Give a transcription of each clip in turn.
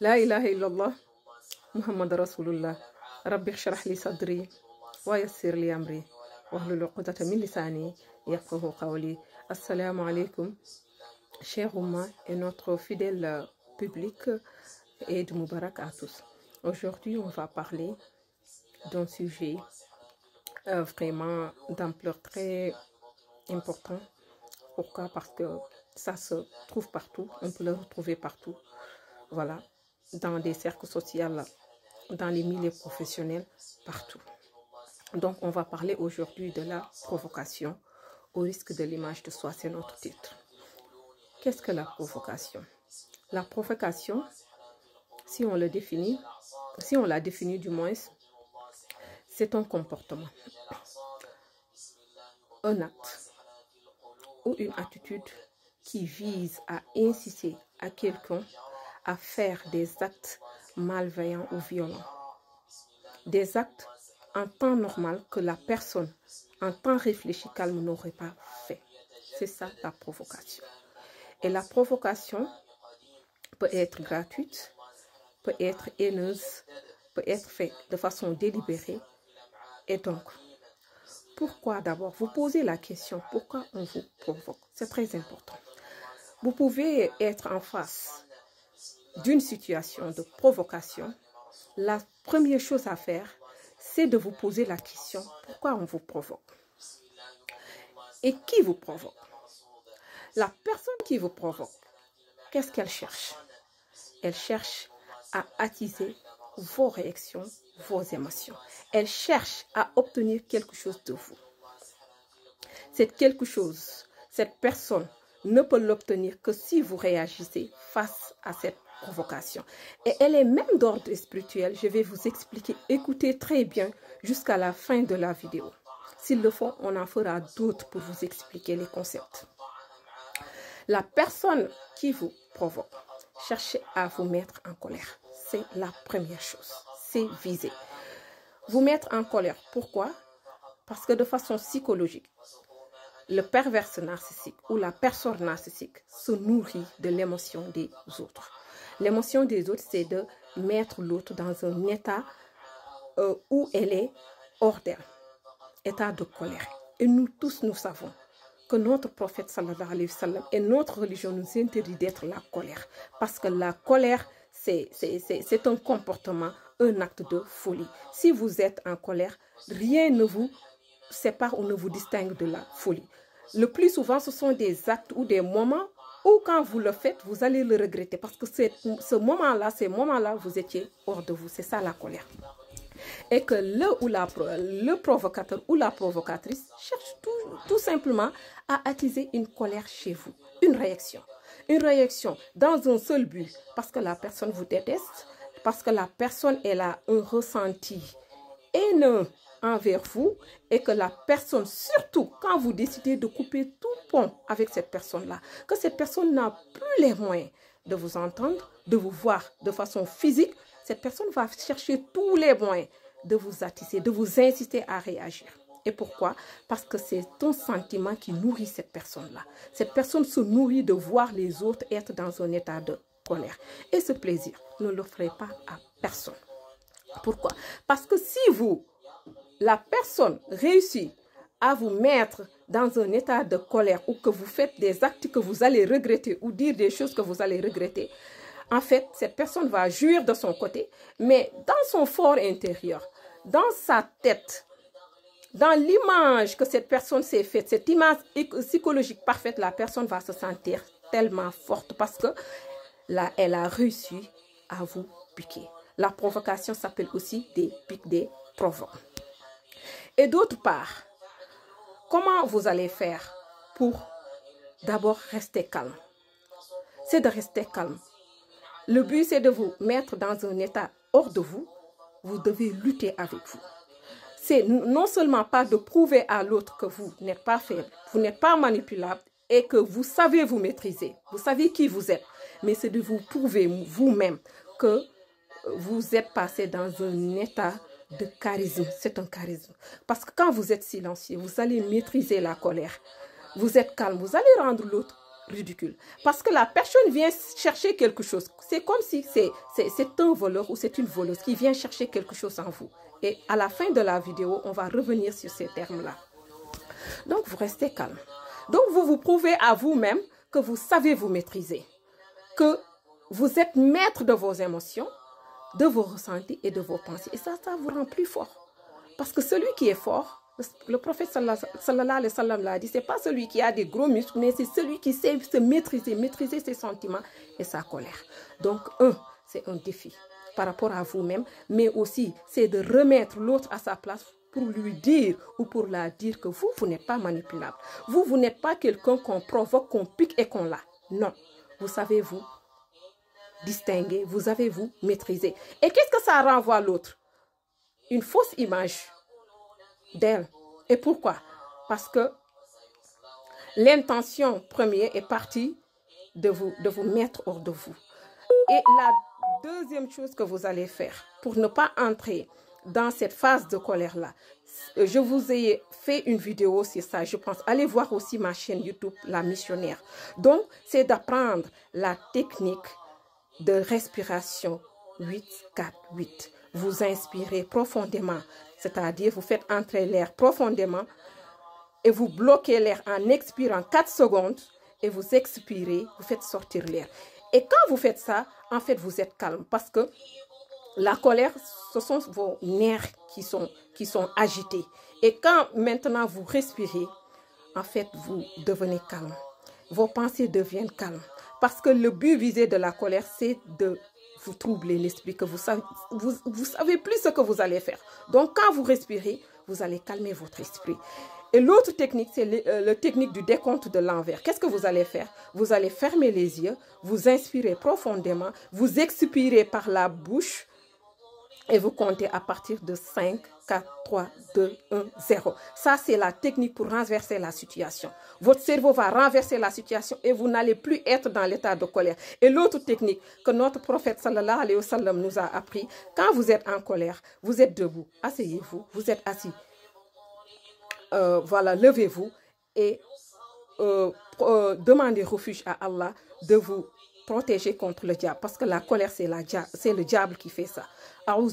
لا إله إلا الله محمد رسول الله ربي اشرح لي صدري ويسر لي أمري واحلل عقدة من لساني يفقهوا قولي. Assalamu alaikum, chers Oumma et notre fidèle public, et de Moubarak à tous. Aujourd'hui, on va parler d'un sujet vraiment d'ampleur très important. Pourquoi? Parce que ça se trouve partout, on peut le retrouver partout. Voilà, dans des cercles sociaux, dans les milieux professionnels, partout. Donc, on va parler aujourd'hui de la provocation au risque de l'image de soi, c'est notre titre. Qu'est-ce que la provocation? La provocation, si on la définit du moins, c'est un comportement, un acte ou une attitude qui vise à inciter à quelqu'un à faire des actes malveillants ou violents. Des actes en temps normal que la personne, en temps réfléchi, calme, n'aurait pas fait. C'est ça la provocation. Et la provocation peut être gratuite, peut être haineuse, peut être faite de façon délibérée. Et donc, pourquoi d'abord? Vous posez la question, pourquoi on vous provoque? C'est très important. Vous pouvez être en face d'une situation de provocation. La première chose à faire, c'est de vous poser la question, pourquoi on vous provoque? Et qui vous provoque? La personne qui vous provoque, qu'est-ce qu'elle cherche? Elle cherche à attiser vos réactions, vos émotions. Elle cherche à obtenir quelque chose de vous. C'est quelque chose, cette personne ne peut l'obtenir que si vous réagissez face à cette provocation. Et elle est même d'ordre spirituel. Je vais vous expliquer. Écoutez très bien jusqu'à la fin de la vidéo. S'il le faut, on en fera d'autres pour vous expliquer les concepts. La personne qui vous provoque, cherchez à vous mettre en colère. C'est la première chose. C'est viser. Vous mettre en colère. Pourquoi? Parce que de façon psychologique, le pervers narcissique ou la personne narcissique se nourrit de l'émotion des autres. L'émotion des autres, c'est de mettre l'autre dans un état où elle est hors d'elle, état de colère. Et nous tous, nous savons que notre prophète sallallahu alayhi wa sallam et notre religion nous interdit d'être la colère. Parce que la colère, c'est un comportement, un acte de folie. Si vous êtes en colère, rien ne vous sépare ou ne vous distingue de la folie. Le plus souvent, ce sont des actes ou des moments où quand vous le faites, vous allez le regretter. Parce que ces moments-là, vous étiez hors de vous. C'est ça la colère. Et que le provocateur ou la provocatrice cherche tout simplement à attiser une colère chez vous. Une réaction. Une réaction dans un seul but. Parce que la personne vous déteste. Parce que la personne, elle a un ressenti haineux envers vous. Et que la personne, surtout quand vous décidez de couper tout pont avec cette personne-là, que cette personne n'a plus les moyens de vous entendre, de vous voir de façon physique, cette personne va chercher tous les moyens de vous attiser, de vous inciter à réagir. Et pourquoi? Parce que c'est un sentiment qui nourrit cette personne-là. Cette personne se nourrit de voir les autres être dans un état de colère. Et ce plaisir, ne le ferez pas à personne. Pourquoi? Parce que si la personne réussit à vous mettre dans un état de colère ou que vous faites des actes que vous allez regretter ou dire des choses que vous allez regretter, en fait, cette personne va jouir de son côté, mais dans son fort intérieur, dans sa tête, dans l'image que cette personne s'est faite, cette image psychologique parfaite, la personne va se sentir tellement forte parce que là, elle a réussi à vous piquer. La provocation s'appelle aussi des pics, des provoques. Et d'autre part, comment vous allez faire pour d'abord rester calme? C'est de rester calme. Le but, c'est de vous mettre dans un état hors de vous. Vous devez lutter avec vous. C'est non seulement pas de prouver à l'autre que vous n'êtes pas faible, vous n'êtes pas manipulable et que vous savez vous maîtriser. Vous savez qui vous êtes. Mais c'est de vous prouver vous-même que vous êtes passé dans un état de charisme. C'est un charisme. Parce que quand vous êtes silencieux, vous allez maîtriser la colère. Vous êtes calme, vous allez rendre l'autre ridicule. Parce que la personne vient chercher quelque chose. C'est comme si c'est un voleur ou c'est une voleuse qui vient chercher quelque chose en vous. Et à la fin de la vidéo, on va revenir sur ces termes-là. Donc, vous restez calme. Donc, vous vous prouvez à vous-même que vous savez vous maîtriser. Que vous êtes maître de vos émotions, de vos ressentis et de vos pensées. Et ça vous rend plus fort. Parce que celui qui est fort, le prophète sallallahu alayhi wa sallam l'a dit, ce n'est pas celui qui a des gros muscles, mais c'est celui qui sait se maîtriser ses sentiments et sa colère. Donc, c'est un défi par rapport à vous-même, mais aussi, c'est de remettre l'autre à sa place pour lui dire ou pour la dire que vous n'êtes pas manipulable. Vous n'êtes pas quelqu'un qu'on provoque, qu'on pique et qu'on l'a. Non, vous savez vous distinguer, vous savez vous maîtriser. Et qu'est-ce que ça renvoie à l'autre? Une fausse image d'elle. Et pourquoi? Parce que l'intention première est partie de vous mettre hors de vous. Et la deuxième chose que vous allez faire pour ne pas entrer dans cette phase de colère-là, je vous ai fait une vidéo sur ça, je pense. Allez voir aussi ma chaîne YouTube, La Missionnaire. Donc, c'est d'apprendre la technique de respiration 8-4-8. Vous inspirez profondément, c'est-à-dire vous faites entrer l'air profondément et vous bloquez l'air en expirant 4 secondes et vous expirez, vous faites sortir l'air. Et quand vous faites ça, en fait, vous êtes calme parce que la colère, ce sont vos nerfs qui sont agités. Et quand maintenant vous respirez, en fait, vous devenez calme. Vos pensées deviennent calmes. Parce que le but visé de la colère, c'est de vous troubler l'esprit, que vous savez plus ce que vous allez faire. Donc, quand vous respirez, vous allez calmer votre esprit. Et l'autre technique, c'est la technique du décompte de l'envers. Qu'est-ce que vous allez faire? Vous allez fermer les yeux, vous inspirez profondément, vous expirez par la bouche et vous comptez à partir de 5, 4, 3, 2, 1, 0. Ça, c'est la technique pour renverser la situation. Votre cerveau va renverser la situation et vous n'allez plus être dans l'état de colère. Et l'autre technique que notre prophète sallallahu alayhi wa sallam nous a appris, quand vous êtes en colère, vous êtes debout, asseyez-vous, vous êtes assis. Voilà, levez-vous et demandez refuge à Allah de vous protéger contre le diable. Parce que la colère, c'est le diable qui fait ça. Donc,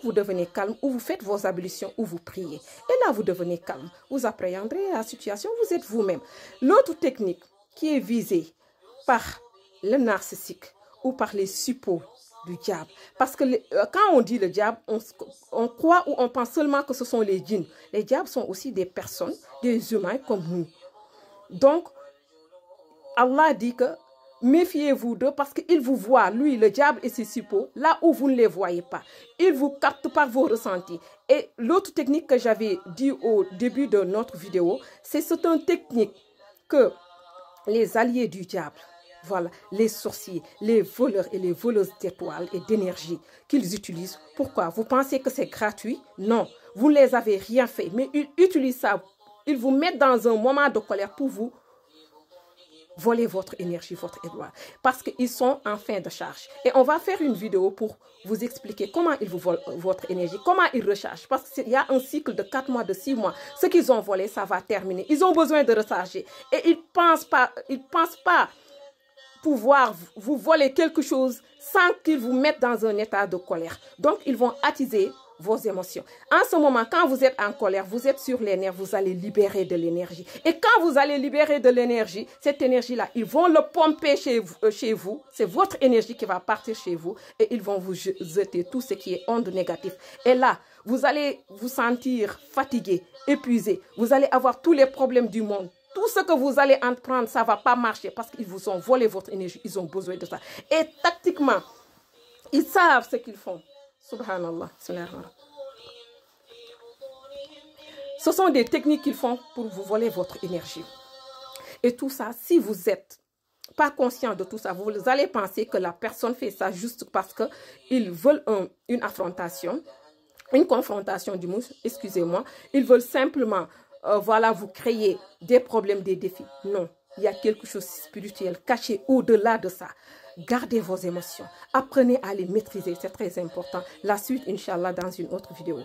vous devenez calme ou vous faites vos ablutions ou vous priez. Et là, vous devenez calme. Vous appréhenderez la situation, vous êtes vous-même. L'autre technique qui est visée par le narcissique ou par les suppôts du diable. Parce que quand on dit le diable, on croit ou on pense seulement que ce sont les djinns. Les diables sont aussi des personnes, des humains comme nous. Donc, Allah dit que méfiez-vous d'eux parce qu'il vous voit, lui, le diable et ses suppôts, là où vous ne les voyez pas. Il vous capte par vos ressentis. Et l'autre technique que j'avais dit au début de notre vidéo, c'est une technique que les alliés du diable, voilà, les sorciers, les voleurs et les voleuses d'étoiles et d'énergie qu'ils utilisent. Pourquoi? Vous pensez que c'est gratuit? Non, vous ne les avez rien fait, mais ils utilisent ça. Ils vous mettent dans un moment de colère pour vous voler votre énergie, votre étoile, parce qu'ils sont en fin de charge. Et on va faire une vidéo pour vous expliquer comment ils vous volent votre énergie, comment ils rechargent, parce qu'il y a un cycle de 4 mois, de 6 mois. Ce qu'ils ont volé, ça va terminer. Ils ont besoin de recharger. Et ils pensent pas pouvoir vous voler quelque chose sans qu'ils vous mettent dans un état de colère. Donc, ils vont attiser vos émotions. En ce moment, quand vous êtes en colère, vous êtes sur les nerfs, vous allez libérer de l'énergie. Et quand vous allez libérer de l'énergie, cette énergie-là, ils vont le pomper chez vous. C'est votre énergie qui va partir chez vous et ils vont vous jeter tout ce qui est onde négative. Et là, vous allez vous sentir fatigué, épuisé. Vous allez avoir tous les problèmes du monde. Tout ce que vous allez entreprendre, ça ne va pas marcher parce qu'ils vous ont volé votre énergie. Ils ont besoin de ça. Et tactiquement, ils savent ce qu'ils font. Subhanallah. Ce sont des techniques qu'ils font pour vous voler votre énergie. Et tout ça, si vous n'êtes pas conscient de tout ça, vous allez penser que la personne fait ça juste parce qu'ils veulent une affrontation, une confrontation du moins, excusez-moi. Ils veulent simplement, voilà, vous créer des problèmes, des défis. Non, il y a quelque chose de spirituel caché au-delà de ça. Gardez vos émotions. Apprenez à les maîtriser. C'est très important. La suite, Inch'Allah, dans une autre vidéo.